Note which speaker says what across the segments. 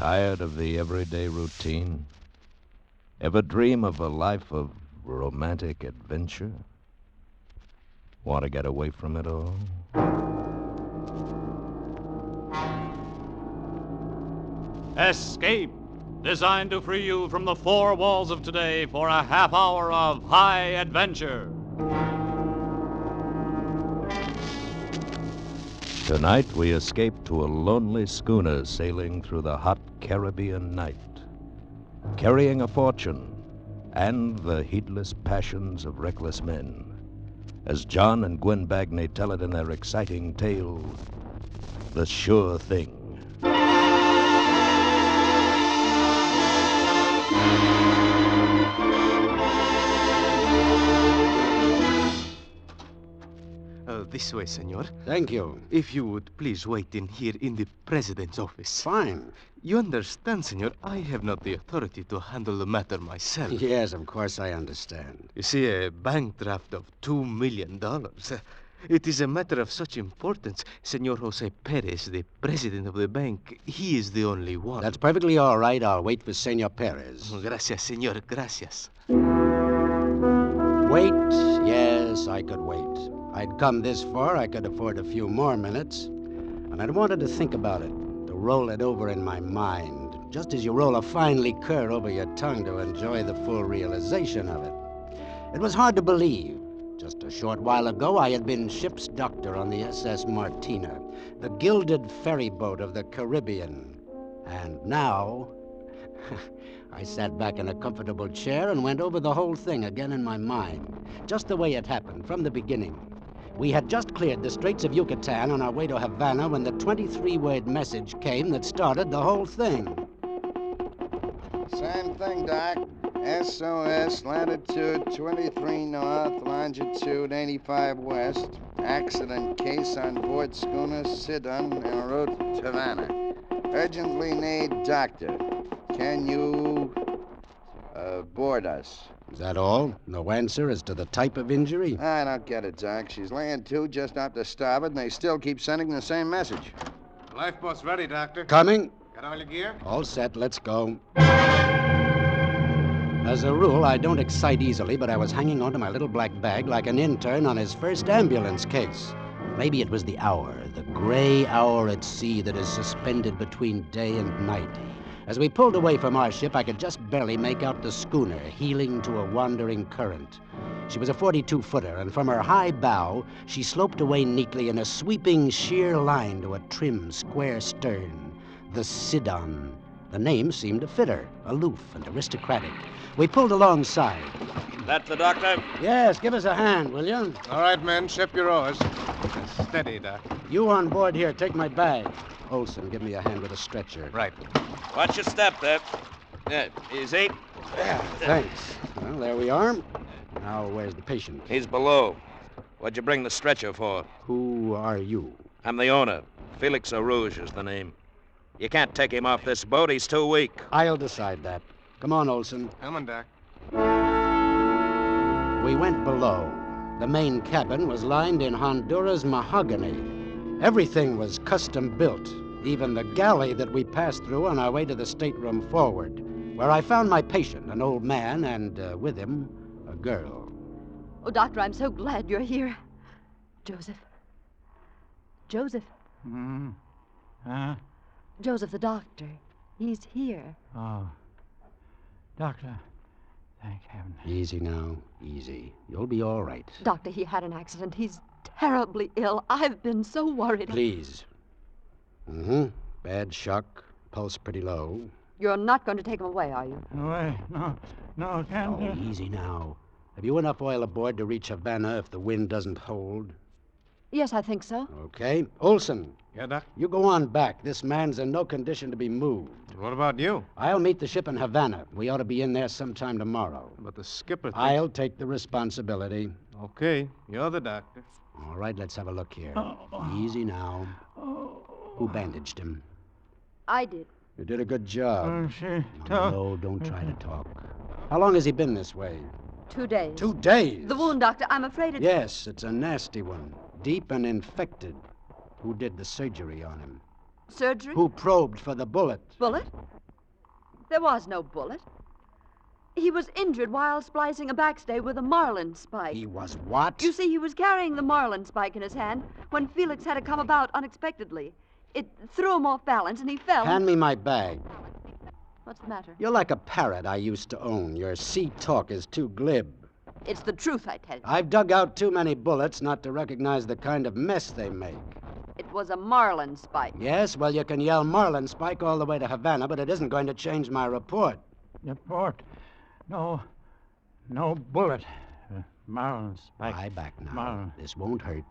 Speaker 1: Tired of the everyday routine? Ever dream of a life of romantic adventure? Want to get away from it all?
Speaker 2: Escape, designed to free you from the four walls of today for a half hour of high adventure.
Speaker 1: Tonight we escape to a lonely schooner sailing through the hot Caribbean night, carrying a fortune and the heedless passions of reckless men, as John and Gwen Bagney tell it in their exciting tale, The Sure Thing.
Speaker 3: This way, senor.
Speaker 4: Thank you.
Speaker 3: If you would please wait in here in the president's office.
Speaker 4: Fine.
Speaker 3: You understand, senor, I have not the authority to handle the matter myself.
Speaker 4: Yes, of course I understand.
Speaker 3: You see, a bank draft of $2 million. It is a matter of such importance. Senor Jose Perez, the president of the bank, he is the only one.
Speaker 4: That's perfectly all right. I'll wait for Senor Perez.
Speaker 3: Gracias, senor. Gracias.
Speaker 4: Wait? Yes, I could wait. I'd come this far, I could afford a few more minutes. And I'd wanted to think about it, to roll it over in my mind, just as you roll a fine liqueur over your tongue to enjoy the full realization of it. It was hard to believe. Just a short while ago, I had been ship's doctor on the SS Martina, the gilded ferry boat of the Caribbean. And now, I sat back in a comfortable chair and went over the whole thing again in my mind, just the way it happened from the beginning. We had just cleared the Straits of Yucatan on our way to Havana when the 23-word message came that started the whole thing.
Speaker 5: Same thing, Doc. SOS, latitude 23 north, longitude 85 west. Accident case on board schooner Sidon en route to Havana. Urgently need doctor. Can you board us?
Speaker 4: Is that all? No answer as to the type of injury?
Speaker 5: I don't get it, Doc. She's laying to just off the starboard, and they still keep sending the same message.
Speaker 6: Lifeboat's ready, Doctor.
Speaker 4: Coming.
Speaker 6: Got all your gear?
Speaker 4: All set. Let's go. As a rule, I don't excite easily, but I was hanging onto my little black bag like an intern on his first ambulance case. Maybe it was the hour, the gray hour at sea that is suspended between day and night. As we pulled away from our ship, I could just barely make out the schooner heeling to a wandering current. She was a 42-footer, and from her high bow, she sloped away neatly in a sweeping, sheer line to a trim, square stern. The Sidon. The name seemed to fit her, aloof and aristocratic. We pulled alongside.
Speaker 1: That the doctor?
Speaker 4: Yes, give us a hand, will you?
Speaker 6: All right, men, ship your oars. Steady, Doc.
Speaker 4: You on board here, take my bag. Olson, give me a hand with a stretcher.
Speaker 6: Right.
Speaker 1: Watch your step there. Easy.
Speaker 4: Thanks. Well, there we are. Now, where's the patient?
Speaker 1: He's below. What'd you bring the stretcher for?
Speaker 4: Who are you?
Speaker 1: I'm the owner. Felix Arouge is the name. You can't take him off this boat. He's too weak.
Speaker 4: I'll decide that. Come on, Olson.
Speaker 6: Come on, Doc.
Speaker 4: We went below. The main cabin was lined in Honduras mahogany. Everything was custom built, even the galley that we passed through on our way to the stateroom forward, where I found my patient, an old man, and with him, a girl.
Speaker 7: Oh, Doctor, I'm so glad you're here. Joseph. Joseph.
Speaker 8: Huh?
Speaker 7: Joseph, the doctor. He's here.
Speaker 8: Oh. Doctor, thank heaven.
Speaker 4: Easy now, easy. You'll be all right.
Speaker 7: Doctor, he had an accident. He's terribly ill. I've been so worried.
Speaker 4: Please. Bad shock. Pulse pretty low.
Speaker 7: You're not going to take him away, are you?
Speaker 8: Away? No, can't
Speaker 4: Oh, easy now. Have you enough oil aboard to reach Havana if the wind doesn't hold?
Speaker 7: Yes, I think so.
Speaker 4: Okay. Olson,
Speaker 6: Yeah, Doc?
Speaker 4: you go on back. This man's in no condition to be moved.
Speaker 6: What about you?
Speaker 4: I'll meet the ship in Havana. We ought to be in there sometime tomorrow.
Speaker 6: But the skipper...
Speaker 4: I'll take the responsibility.
Speaker 6: Okay, you're the doctor.
Speaker 4: All right, let's have a look here. Easy now. Who bandaged him?
Speaker 7: I did.
Speaker 4: You did a good job.
Speaker 8: Talk.
Speaker 4: No, don't try to talk. How long has he been this way?
Speaker 7: 2 days.
Speaker 4: 2 days?
Speaker 7: The wound, Doctor, I'm afraid it's...
Speaker 4: Yes, it's a nasty one. Deep and infected. Who did the surgery on him?
Speaker 7: Surgery?
Speaker 4: Who probed for the bullet?
Speaker 7: Bullet? There was no bullet. He was injured while splicing a backstay with a marlin spike.
Speaker 4: He was what?
Speaker 7: You see, he was carrying the marlin spike in his hand when Felix had to come about unexpectedly. It threw him off balance and he fell.
Speaker 4: Hand me my bag.
Speaker 7: What's the matter?
Speaker 4: You're like a parrot I used to own. Your sea talk is too glib.
Speaker 7: It's the truth, I tell you.
Speaker 4: I've dug out too many bullets not to recognize the kind of mess they make.
Speaker 7: It was a marlin spike.
Speaker 4: Yes, well, you can yell marlin spike all the way to Havana, but it isn't going to change my report.
Speaker 8: Report. No bullet. Marlin spike.
Speaker 4: Lie back now.
Speaker 8: Marlin.
Speaker 4: This won't hurt.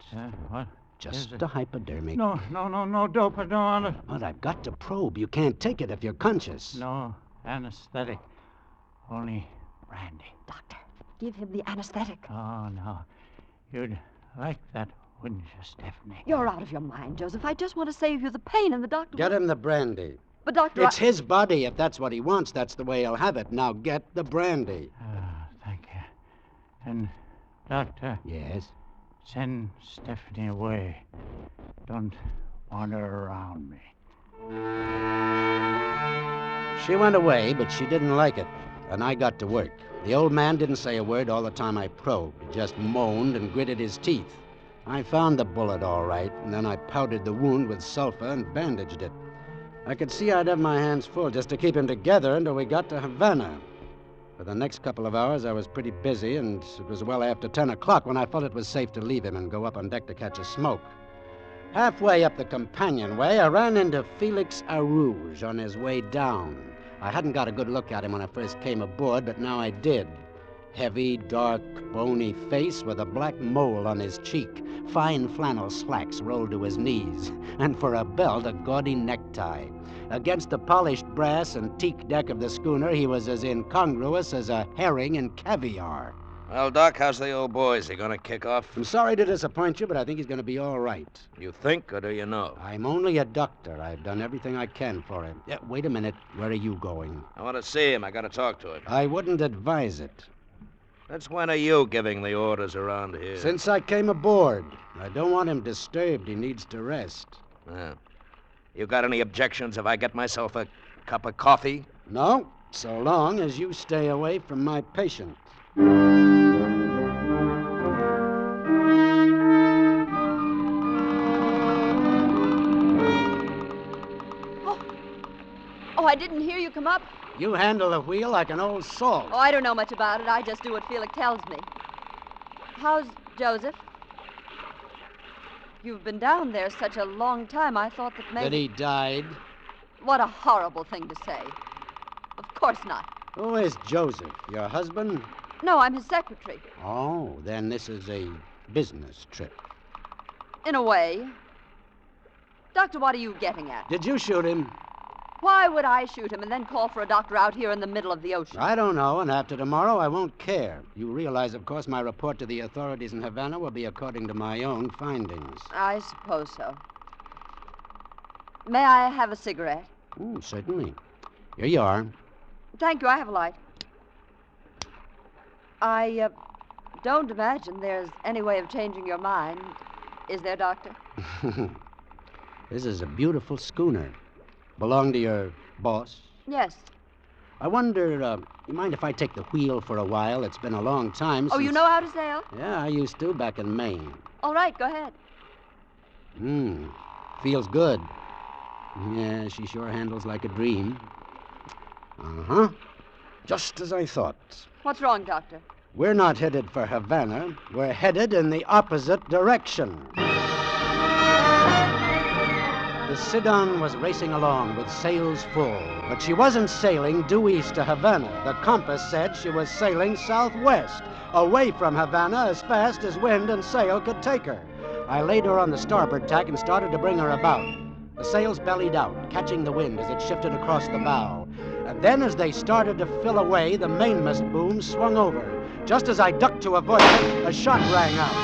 Speaker 8: What?
Speaker 4: Just
Speaker 8: is it?
Speaker 4: a hypodermic.
Speaker 8: No, dope. I don't want it.
Speaker 4: But I've got to probe. You can't take it if you're conscious.
Speaker 8: No anesthetic. Only brandy.
Speaker 7: Doctor, give him the anesthetic.
Speaker 8: Oh, no. You'd like that, wouldn't you, Stephanie?
Speaker 7: You're out of your mind, Joseph. I just want to save you the pain, and the doctor...
Speaker 4: Get him the brandy.
Speaker 7: But, Doctor,
Speaker 4: It's his body. If that's what he wants, that's the way he'll have it. Now get the brandy.
Speaker 8: Thank you. And, Doctor,
Speaker 4: Yes?
Speaker 8: send Stephanie away. Don't want her around me.
Speaker 4: She went away, but she didn't like it. And I got to work. The old man didn't say a word all the time I probed. He just moaned and gritted his teeth. I found the bullet all right, and then I powdered the wound with sulfur and bandaged it. I could see I'd have my hands full just to keep him together until we got to Havana. For the next couple of hours, I was pretty busy, and it was well after 10 o'clock when I felt it was safe to leave him and go up on deck to catch a smoke. Halfway up the companionway, I ran into Felix Arouge on his way down. I hadn't got a good look at him when I first came aboard, but now I did. Heavy, dark, bony face with a black mole on his cheek, fine flannel slacks rolled to his knees, and for a belt, a gaudy necktie. Against the polished brass and teak deck of the schooner, he was as incongruous as a herring in caviar.
Speaker 1: Well, Doc, how's the old boy? Is he gonna kick off?
Speaker 4: I'm sorry to disappoint you, but I think he's going to be all right.
Speaker 1: You think, or do you know?
Speaker 4: I'm only a doctor. I've done everything I can for him. Wait a minute. Where are you going?
Speaker 1: I want to see him. I gotta talk to him.
Speaker 4: I wouldn't advise it.
Speaker 1: Since when are you giving the orders around here?
Speaker 4: Since I came aboard. I don't want him disturbed. He needs to rest.
Speaker 1: Yeah. You got any objections if I get myself a cup of coffee?
Speaker 4: No, so long as you stay away from my patient.
Speaker 7: Oh, I didn't hear you come up.
Speaker 4: You handle the wheel like an old salt.
Speaker 7: Oh, I don't know much about it. I just do what Felix tells me. How's Joseph? You've been down there such a long time, I thought that maybe...
Speaker 4: That he died?
Speaker 7: What a horrible thing to say. Of course not.
Speaker 4: Who is Joseph? Your husband?
Speaker 7: No, I'm his secretary.
Speaker 4: Oh, then this is a business trip.
Speaker 7: In a way. Doctor, what are you getting at?
Speaker 4: Did you shoot him?
Speaker 7: Why would I shoot him and then call for a doctor out here in the middle of the ocean?
Speaker 4: I don't know, and after tomorrow, I won't care. You realize, of course, my report to the authorities in Havana will be according to my own findings.
Speaker 7: I suppose so. May I have a cigarette?
Speaker 4: Oh, certainly. Here you are.
Speaker 7: Thank you. I have a light. I don't imagine there's any way of changing your mind. Is there, Doctor?
Speaker 4: This is a beautiful schooner. Belong to your boss?
Speaker 7: Yes.
Speaker 4: I wonder, you mind if I take the wheel for a while? It's been a long time since...
Speaker 7: Oh, you know how to sail?
Speaker 4: Yeah, I used to back in Maine.
Speaker 7: All right, go ahead.
Speaker 4: Feels good. Yeah, she sure handles like a dream. Uh-huh. Just as I thought.
Speaker 7: What's wrong, Doctor?
Speaker 4: We're not headed for Havana. We're headed in the opposite direction. The Sidon was racing along with sails full, but she wasn't sailing due east to Havana. The compass said she was sailing southwest, away from Havana as fast as wind and sail could take her. I laid her on the starboard tack and started to bring her about. The sails bellied out, catching the wind as it shifted across the bow. And then as they started to fill away, the mainmast boom swung over. Just as I ducked to avoid it, a shot rang out.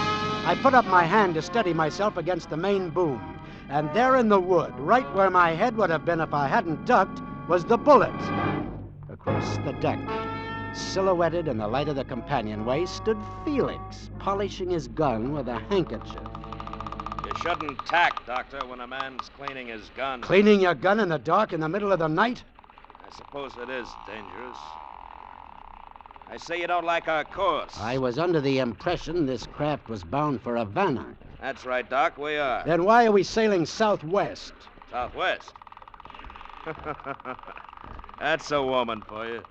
Speaker 4: I put up my hand to steady myself against the main boom. And there in the wood, right where my head would have been if I hadn't ducked, was the bullet. Across the deck, silhouetted in the light of the companionway, stood Felix, polishing his gun with a handkerchief.
Speaker 1: You You shouldn't tack, Doctor, when a man's cleaning his gun.
Speaker 4: Cleaning your gun in the dark in the middle of the night?
Speaker 1: I suppose it is dangerous. I say you don't like our course.
Speaker 4: I was under the impression this craft was bound for Havana.
Speaker 1: That's right, Doc, we are.
Speaker 4: Then why are we sailing southwest?
Speaker 1: Southwest. That's a woman for you.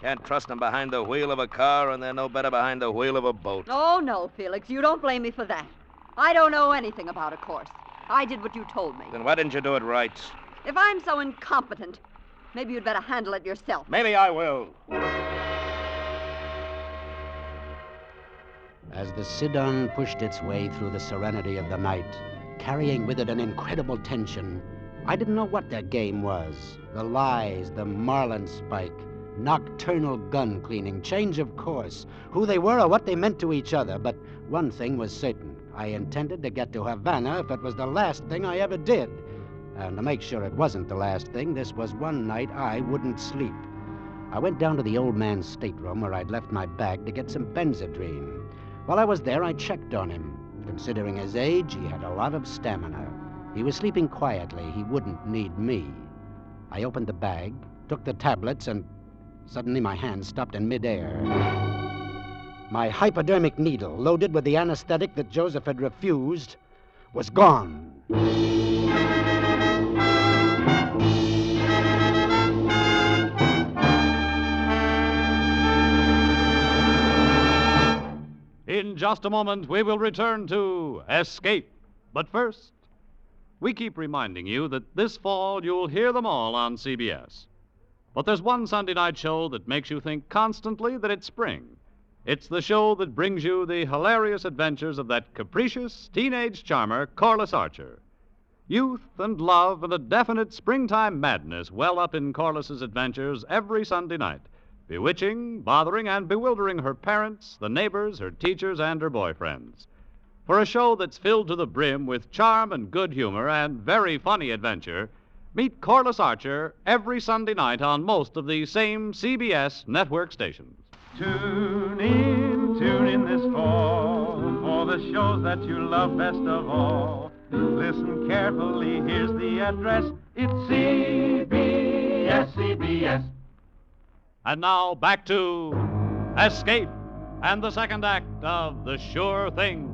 Speaker 1: Can't trust them behind the wheel of a car, and they're no better behind the wheel of a boat.
Speaker 7: Oh, no, Felix. You don't blame me for that. I don't know anything about a course. I did what you told me.
Speaker 1: Then why didn't you do it right?
Speaker 7: If I'm so incompetent, maybe you'd better handle it yourself.
Speaker 1: Maybe I will.
Speaker 4: As the Sidon pushed its way through the serenity of the night, carrying with it an incredible tension, I didn't know what their game was. The lies, the marlinspike, nocturnal gun cleaning, change of course, who they were or what they meant to each other. But one thing was certain. I intended to get to Havana if it was the last thing I ever did. And to make sure it wasn't the last thing, this was one night I wouldn't sleep. I went down to the old man's stateroom where I'd left my bag to get some Benzedrine. While I was there, I checked on him. Considering his age, he had a lot of stamina. He was sleeping quietly. He wouldn't need me. I opened the bag, took the tablets, and suddenly my hand stopped in midair. My hypodermic needle, loaded with the anesthetic that Joseph had refused, was gone.
Speaker 2: In just a moment, we will return to Escape. But first, we keep reminding you that this fall you'll hear them all on CBS. But there's one Sunday night show that makes you think constantly that it's spring. It's the show that brings you the hilarious adventures of that capricious teenage charmer, Corliss Archer. Youth and love and a definite springtime madness well up in Corliss's adventures every Sunday night, bewitching, bothering, and bewildering her parents, the neighbors, her teachers, and her boyfriends. For a show that's filled to the brim with charm and good humor and very funny adventure, meet Corliss Archer every Sunday night on most of the same CBS network stations.
Speaker 9: Tune in this fall for the shows that you love best of all. Listen carefully, here's the address. It's CBS.
Speaker 2: And now back to Escape and the second act of The Sure Thing.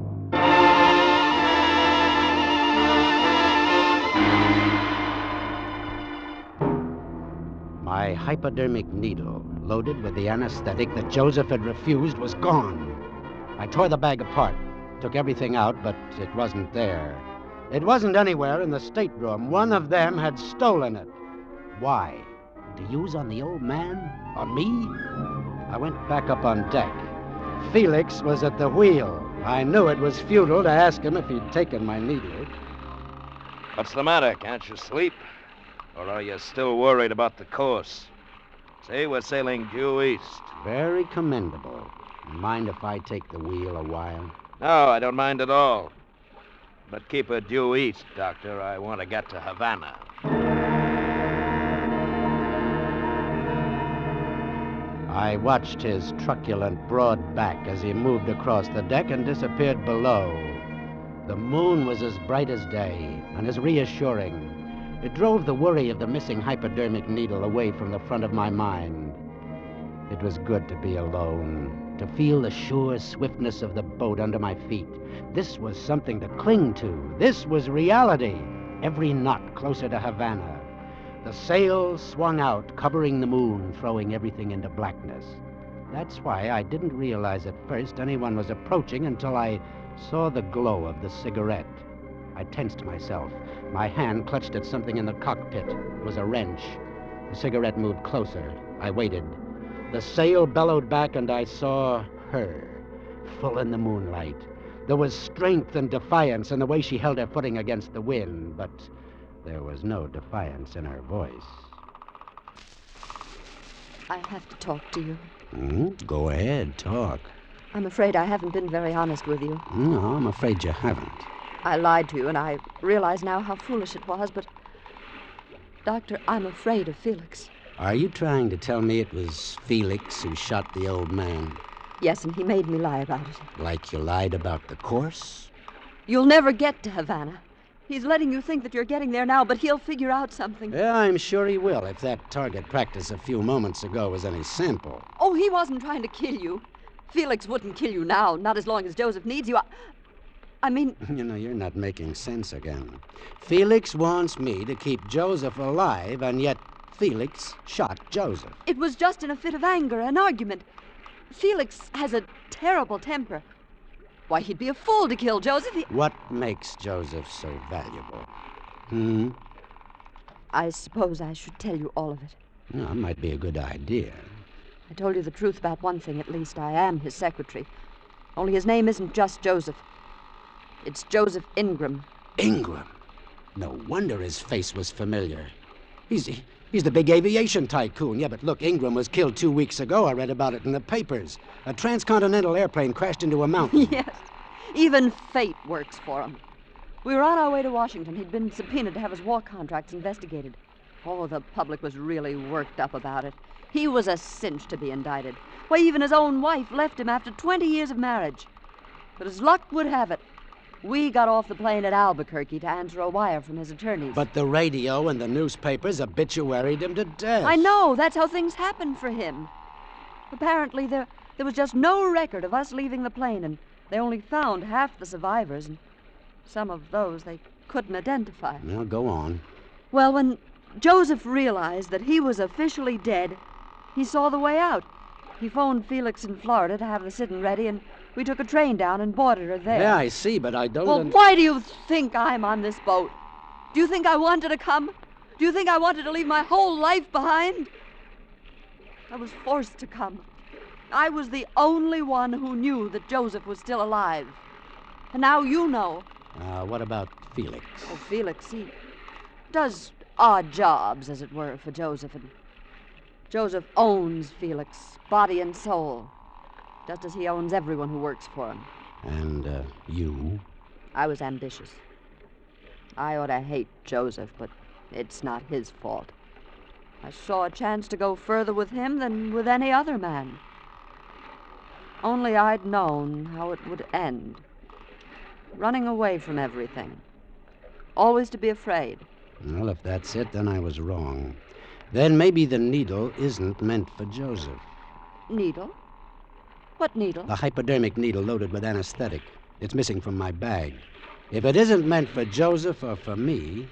Speaker 4: My hypodermic needle, loaded with the anesthetic that Joseph had refused, was gone. I tore the bag apart, took everything out, but it wasn't there. It wasn't anywhere in the stateroom. One of them had stolen it. Why? To use on the old man? On me? I went back up on deck. Felix was at the wheel. I knew it was futile to ask him if he'd taken my needle.
Speaker 1: What's the matter? Can't you sleep? Or are you still worried about the course? See, we're sailing due east.
Speaker 4: Very commendable. Mind if I take the wheel a while?
Speaker 1: No, I don't mind at all. But keep her due east, Doctor. I want to get to Havana.
Speaker 4: I watched his truculent, broad back as he moved across the deck and disappeared below. The moon was as bright as day and as reassuring. It drove the worry of the missing hypodermic needle away from the front of my mind. It was good to be alone, to feel the sure swiftness of the boat under my feet. This was something to cling to. This was reality. Every knot closer to Havana. The sails swung out, covering the moon, throwing everything into blackness. That's why I didn't realize at first anyone was approaching until I saw the glow of the cigarette. I tensed myself. My hand clutched at something in the cockpit. It was a wrench. The cigarette moved closer. I waited. The sail bellowed back, and I saw her, full in the moonlight. There was strength and defiance in the way she held her footing against the wind, but there was no defiance in her voice.
Speaker 7: I have to talk to you.
Speaker 4: Go ahead, talk.
Speaker 7: I'm afraid I haven't been very honest with you.
Speaker 4: No, I'm afraid you haven't.
Speaker 7: I lied to you, and I realize now how foolish it was, but... Doctor, I'm afraid of Felix.
Speaker 4: Are you trying to tell me it was Felix who shot the old man?
Speaker 7: Yes, and he made me lie about it.
Speaker 4: Like you lied about the course?
Speaker 7: You'll never get to Havana. He's letting you think that you're getting there now, but he'll figure out something.
Speaker 4: Yeah, I'm sure he will, if that target practice a few moments ago was any sample.
Speaker 7: Oh, he wasn't trying to kill you. Felix wouldn't kill you now, not as long as Joseph needs you. I mean...
Speaker 4: You know, you're not making sense again. Felix wants me to keep Joseph alive, and yet Felix shot Joseph.
Speaker 7: It was just in a fit of anger, an argument. Felix has a terrible temper. Why, he'd be a fool to kill Joseph.
Speaker 4: What makes Joseph so valuable?
Speaker 7: I suppose I should tell you all of it.
Speaker 4: Well, that might be a good idea.
Speaker 7: I told you the truth about one thing, at least. I am his secretary. Only his name isn't just Joseph. It's Joseph Ingram.
Speaker 4: Ingram? No wonder his face was familiar. He's the big aviation tycoon. Yeah, but look, Ingram was killed 2 weeks ago. I read about it in the papers. A transcontinental airplane crashed into a mountain.
Speaker 7: Yes. Even fate works for him. We were on our way to Washington. He'd been subpoenaed to have his war contracts investigated. Oh, the public was really worked up about it. He was a cinch to be indicted. Why, even his own wife left him after 20 years of marriage. But as luck would have it, we got off the plane at Albuquerque to answer a wire from his attorneys.
Speaker 4: But the radio and the newspapers obituaried him to death.
Speaker 7: I know. That's how things happened for him. Apparently, there was just no record of us leaving the plane, and they only found half the survivors, and some of those they couldn't identify.
Speaker 4: Now, go on.
Speaker 7: Well, when Joseph realized that he was officially dead, he saw the way out. He phoned Felix in Florida to have the sit-in ready, and we took a train down and boarded her there.
Speaker 4: Yeah, I see, but I don't...
Speaker 7: Well, why do you think I'm on this boat? Do you think I wanted to come? Do you think I wanted to leave my whole life behind? I was forced to come. I was the only one who knew that Joseph was still alive. And now you know.
Speaker 4: What about Felix?
Speaker 7: Oh, Felix, he does odd jobs, as it were, for Joseph. And Joseph owns Felix, body and soul, just as he owns everyone who works for him.
Speaker 4: And, you?
Speaker 7: I was ambitious. I ought to hate Joseph, but it's not his fault. I saw a chance to go further with him than with any other man. Only I'd known how it would end. Running away from everything. Always to be afraid.
Speaker 4: Well, if that's it, then I was wrong. Then maybe the needle isn't meant for Joseph.
Speaker 7: Needle? What needle?
Speaker 4: The hypodermic needle loaded with anesthetic. It's missing from my bag. If it isn't meant for Joseph or for me,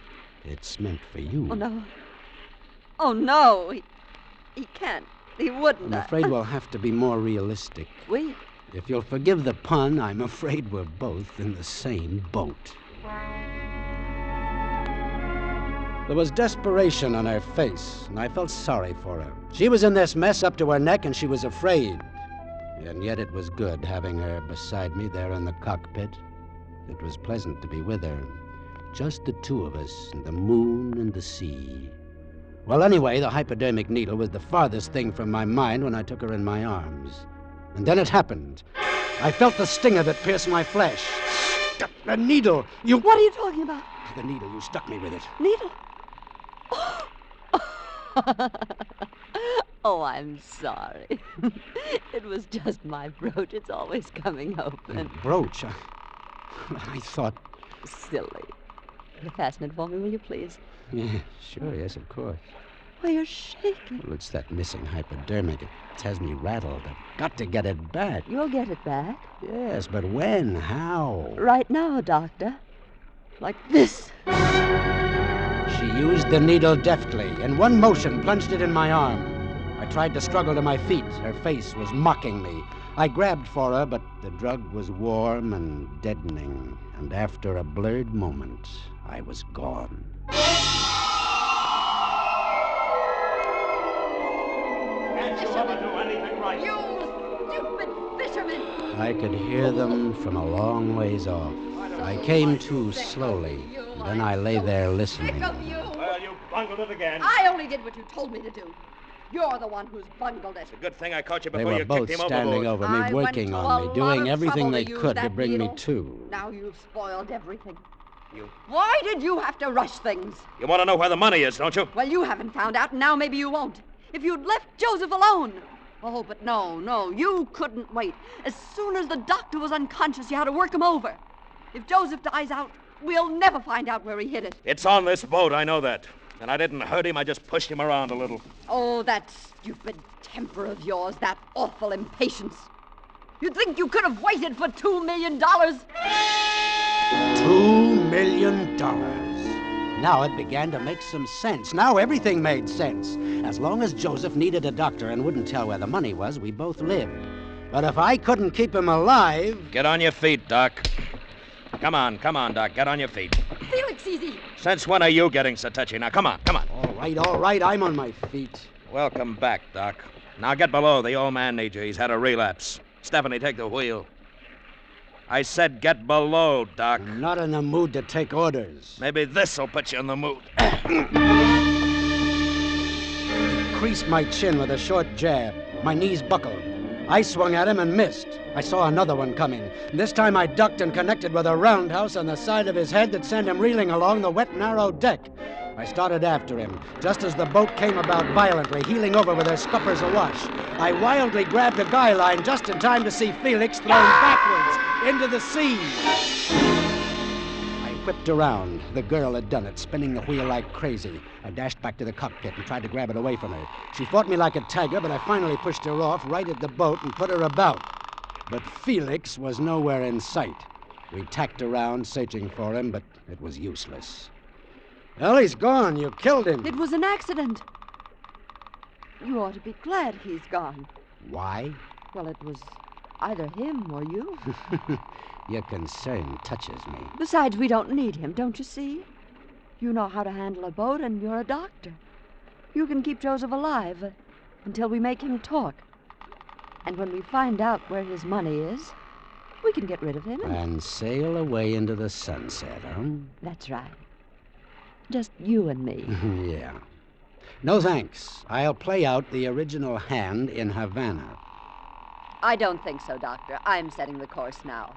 Speaker 4: it's meant for you.
Speaker 7: Oh, no. Oh, no. He can't. He wouldn't.
Speaker 4: I'm afraid we'll have to be more realistic.
Speaker 7: We?
Speaker 4: If you'll forgive the pun, I'm afraid we're both in the same boat. There was desperation on her face, and I felt sorry for her. She was in this mess up to her neck, and she was afraid. And yet it was good having her beside me there in the cockpit. It was pleasant to be with her. Just the two of us, and the moon and the sea. Well, anyway, the hypodermic needle was the farthest thing from my mind when I took her in my arms. And then it happened. I felt the sting of it pierce my flesh. The needle! You...
Speaker 7: What are you talking about?
Speaker 4: The needle. You stuck me with it.
Speaker 7: Needle? Oh, I'm sorry. It was just my brooch. It's always coming open.
Speaker 4: Brooch? I thought...
Speaker 7: Silly. You fasten it for me, will you, please?
Speaker 4: Yeah, sure, yes, of course.
Speaker 7: Why, you're shaking.
Speaker 4: Well, it's that missing hypodermic. It has me rattled. I've got to get it back.
Speaker 7: You'll get it back.
Speaker 4: Yes, but when? How?
Speaker 7: Right now, Doctor. Like this.
Speaker 4: She used the needle deftly. In one motion, plunged it in my arm. I tried to struggle to my feet. Her face was mocking me. I grabbed for her, but the drug was warm and deadening. And after a blurred moment, I was gone.
Speaker 9: Can't you ever do anything right?
Speaker 7: You stupid fisherman!
Speaker 4: I could hear them from a long ways off. I came to slowly, and then I lay there listening.
Speaker 9: Well, you bungled it again.
Speaker 7: I only did what you told me to do. You're the one who's bungled it.
Speaker 10: Good thing I caught you
Speaker 4: They
Speaker 10: before
Speaker 4: were
Speaker 10: you
Speaker 4: both
Speaker 10: kicked him
Speaker 4: standing
Speaker 10: overboard.
Speaker 4: over me,
Speaker 7: I went
Speaker 4: working
Speaker 7: to
Speaker 4: on
Speaker 7: a
Speaker 4: me,
Speaker 7: lot
Speaker 4: doing
Speaker 7: of
Speaker 4: everything
Speaker 7: trouble
Speaker 4: they
Speaker 7: to use
Speaker 4: could to
Speaker 7: that
Speaker 4: bring me
Speaker 7: needle.
Speaker 4: to.
Speaker 7: Now you've spoiled everything.
Speaker 10: You-
Speaker 7: Why did you have to rush things?
Speaker 10: You want to know where the money is, don't you?
Speaker 7: Well, you haven't found out, and now maybe you won't. If you'd left Joseph alone. Oh, but no, you couldn't wait. As soon as the doctor was unconscious, you had to work him over. If Joseph dies out, we'll never find out where he hid it.
Speaker 10: It's on this boat, I know that. And I didn't hurt him, I just pushed him around a little.
Speaker 7: Oh, that stupid temper of yours, that awful impatience. You'd think you could have waited for $2 million.
Speaker 4: $2 million. Now it began to make some sense. Now everything made sense. As long as Joseph needed a doctor and wouldn't tell where the money was, we both lived. But if I couldn't keep him alive...
Speaker 10: Get on your feet, Doc. Come on, Doc. Get on your feet.
Speaker 7: Felix, easy.
Speaker 10: Since when are you getting so touchy? Now, come on.
Speaker 4: All right, I'm on my feet.
Speaker 10: Welcome back, Doc. Now get below. The old man needs you. He's had a relapse. Stephanie, take the wheel. I said get below, Doc.
Speaker 4: I'm not in the mood to take orders.
Speaker 10: Maybe this'll put you in the mood.
Speaker 4: He creased my chin with a short jab. My knees buckled. I swung at him and missed. I saw another one coming. This time I ducked and connected with a roundhouse on the side of his head that sent him reeling along the wet, narrow deck. I started after him, just as the boat came about violently, heeling over with her scuppers awash. I wildly grabbed a guy line just in time to see Felix thrown backwards into the sea. I whipped around. The girl had done it, spinning the wheel like crazy. I dashed back to the cockpit and tried to grab it away from her. She fought me like a tiger, but I finally pushed her off right at the boat and put her about. But Felix was nowhere in sight. We tacked around, searching for him, but it was useless. Well, he's gone. You killed him.
Speaker 7: It was an accident. You ought to be glad he's gone.
Speaker 4: Why?
Speaker 7: Well, it was either him or you.
Speaker 4: Your concern touches me.
Speaker 7: Besides, we don't need him, don't you see? You know how to handle a boat, and you're a doctor. You can keep Joseph alive until we make him talk. And when we find out where his money is, we can get rid of him.
Speaker 4: And sail away into the sunset, huh?
Speaker 7: That's right. Just you and me.
Speaker 4: Yeah. No thanks. I'll play out the original hand in Havana.
Speaker 7: I don't think so, Doctor. I'm setting the course now.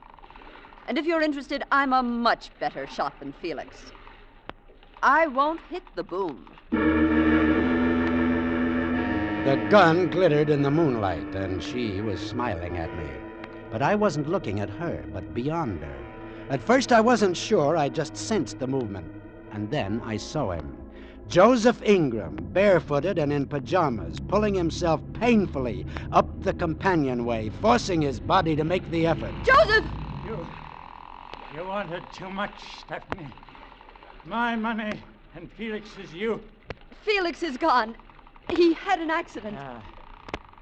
Speaker 7: And if you're interested, I'm a much better shot than Felix. I won't hit the boom.
Speaker 4: The gun glittered in the moonlight, and she was smiling at me. But I wasn't looking at her, but beyond her. At first, I wasn't sure. I just sensed the movement. And then I saw him. Joseph Ingram, barefooted and in pajamas, pulling himself painfully up the companionway, forcing his body to make the effort.
Speaker 7: Joseph!
Speaker 8: You wanted too much, Stephanie. My money and Felix's you.
Speaker 7: Felix is gone. He had an accident.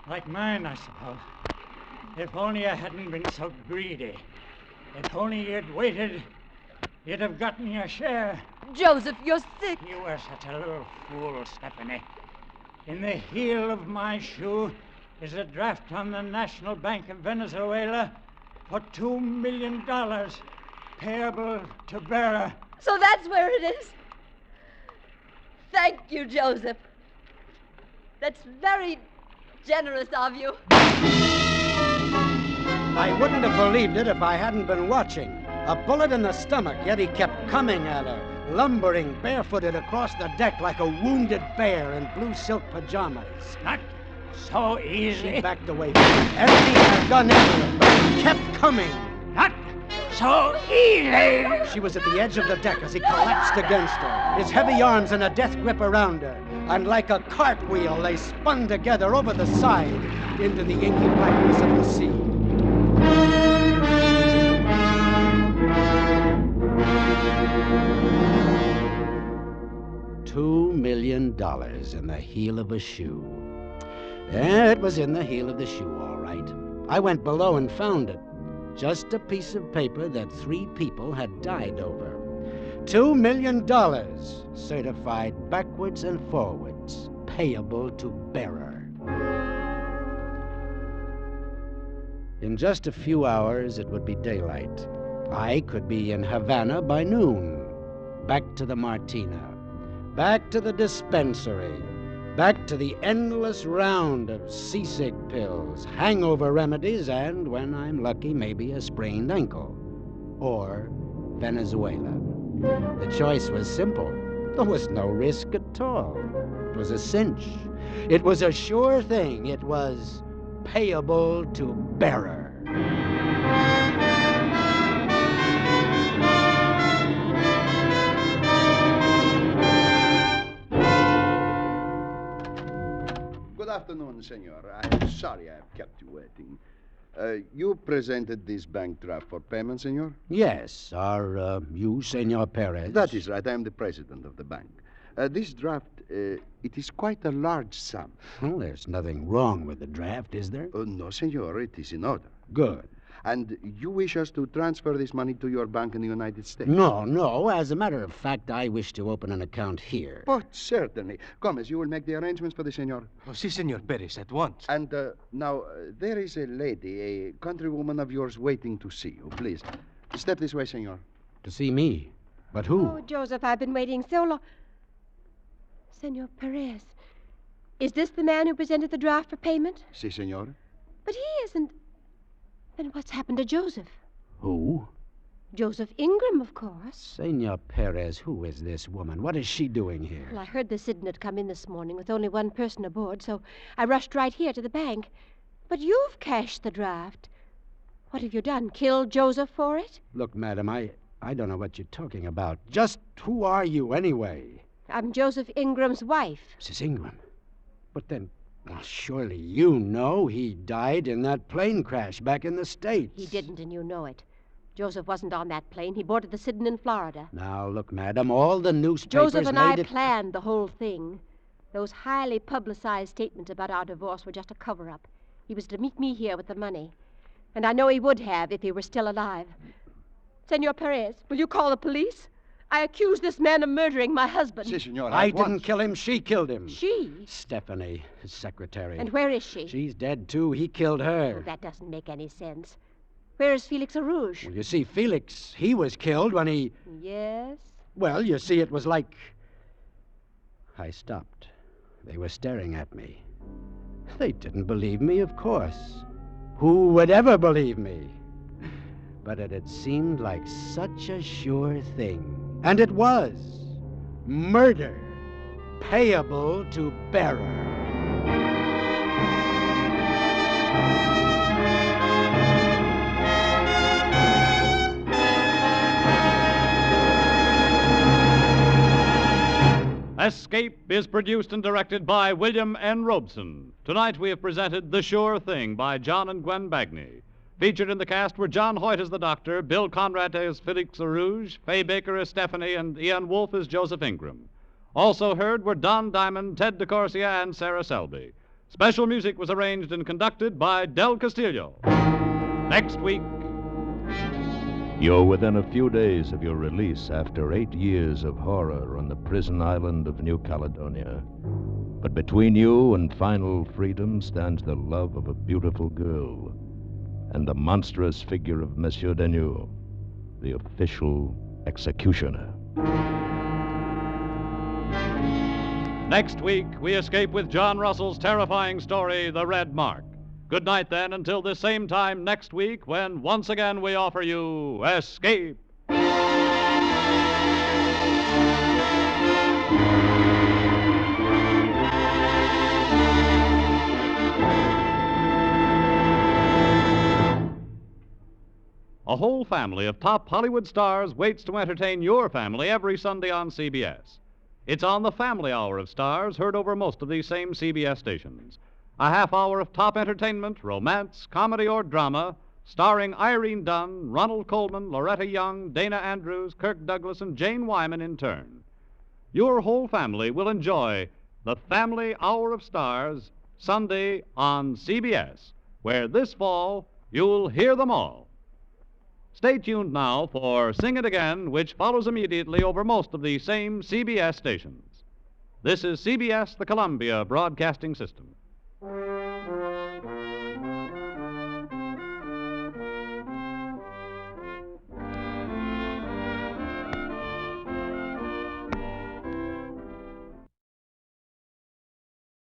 Speaker 8: Like mine, I suppose. If only I hadn't been so greedy. If only you'd waited, you'd have gotten your share.
Speaker 7: Joseph, you're sick.
Speaker 8: You were such a little fool, Stephanie. In the heel of my shoe is a draft on the National Bank of Venezuela for $2 million, payable to bearer.
Speaker 7: So that's where it is. Thank you, Joseph. That's very generous of you.
Speaker 4: I wouldn't have believed it if I hadn't been watching. A bullet in the stomach, yet he kept coming at her, lumbering barefooted across the deck like a wounded bear in blue silk pajamas.
Speaker 8: Not so easy.
Speaker 4: She backed away from him, emptying her gun at him, but he kept coming.
Speaker 8: Not so easy.
Speaker 4: She was at the edge of the deck as he collapsed against her, his heavy arms in a death grip around her. And like a cartwheel, they spun together over the side into the inky blackness of the sea. $2 million in the heel of a shoe. Yeah, it was in the heel of the shoe, all right. I went below and found it. Just a piece of paper that 3 people had died over. $2 million, certified backwards and forwards, payable to bearer. In just a few hours, it would be daylight. I could be in Havana by noon. Back to the Martina. Back to the dispensary. Back to the endless round of seasick pills, hangover remedies, and, when I'm lucky, maybe a sprained ankle. Or Venezuela. The choice was simple. There was no risk at all. It was a cinch. It was a sure thing. It was payable to bearer.
Speaker 5: Good afternoon, senor. I'm sorry I've kept you waiting. You presented this bank draft for payment, senor?
Speaker 4: Yes, are you Senor Perez?
Speaker 5: That is right. I am the president of the bank. This draft, it is quite a large sum.
Speaker 4: Well, there's nothing wrong with the draft, is there?
Speaker 5: No, senor. It is in order.
Speaker 4: Good.
Speaker 5: And you wish us to transfer this money to your bank in the United States?
Speaker 4: No. As a matter of fact, I wish to open an account here.
Speaker 5: But certainly. Gomez, you will make the arrangements for the senor.
Speaker 3: Oh, si, Senor Perez, at once.
Speaker 5: And now, there is a lady, a countrywoman of yours, waiting to see you. Please, step this way, senor.
Speaker 4: To see me? But who?
Speaker 11: Oh, Joseph, I've been waiting so long. Senor Perez, is this the man who presented the draft for payment?
Speaker 5: Si, senor.
Speaker 11: But he isn't. Then what's happened to Joseph?
Speaker 4: Who?
Speaker 11: Joseph Ingram, of course.
Speaker 4: Senor Perez, who is this woman? What is she doing here?
Speaker 11: Well, I heard the Sidon had come in this morning with only one person aboard, so I rushed right here to the bank. But you've cashed the draft. What have you done? Killed Joseph for it?
Speaker 4: Look, madam, I don't know what you're talking about. Just who are you, anyway?
Speaker 11: I'm Joseph Ingram's wife.
Speaker 4: Mrs. Ingram. But then, well, surely you know he died in that plane crash back in the States.
Speaker 11: He didn't, and you know it. Joseph wasn't on that plane. He boarded the Sidon in Florida.
Speaker 4: Now, look, madam, all the newspapers
Speaker 11: Joseph and
Speaker 4: made
Speaker 11: I
Speaker 4: it...
Speaker 11: planned the whole thing. Those highly publicized statements about our divorce were just a cover-up. He was to meet me here with the money. And I know he would have if he were still alive. Senor Perez, will you call the police? I accuse this man of murdering my husband.
Speaker 5: Si, senor.
Speaker 4: I didn't kill him. She killed him.
Speaker 11: She?
Speaker 4: Stephanie, his secretary.
Speaker 11: And where is she?
Speaker 4: She's dead, too. He killed her.
Speaker 11: Oh, that doesn't make any sense. Where is Felix Arouge?
Speaker 4: Well, you see, Felix, he was killed when he...
Speaker 11: Yes?
Speaker 4: Well, you see, it was like... I stopped. They were staring at me. They didn't believe me, of course. Who would ever believe me? But it had seemed like such a sure thing. And it was. Murder. Payable to bearer.
Speaker 2: Escape is produced and directed by William N. Robeson. Tonight we have presented The Sure Thing by John and Gwen Bagney. Featured in the cast were John Hoyt as the doctor, Bill Conrad as Felix Arouge, Fay Baker as Stephanie, and Ian Wolfe as Joseph Ingram. Also heard were Don Diamond, Ted DeCorsia, and Sarah Selby. Special music was arranged and conducted by Del Castillo. Next week...
Speaker 1: You're within a few days of your release after 8 years of horror on the prison island of New Caledonia. But between you and final freedom stands the love of a beautiful girl and the monstrous figure of Monsieur Deneux, the official executioner.
Speaker 2: Next week, we escape with John Russell's terrifying story, The Red Mark. Good night, then, until this same time next week, when once again we offer you Escape. A whole family of top Hollywood stars waits to entertain your family every Sunday on CBS. It's on the Family Hour of Stars, heard over most of these same CBS stations. A half hour of top entertainment, romance, comedy, or drama, starring Irene Dunn, Ronald Colman, Loretta Young, Dana Andrews, Kirk Douglas, and Jane Wyman in turn. Your whole family will enjoy the Family Hour of Stars Sunday on CBS, where this fall you'll hear them all. Stay tuned now for Sing It Again, which follows immediately over most of the same CBS stations. This is CBS, the Columbia Broadcasting System.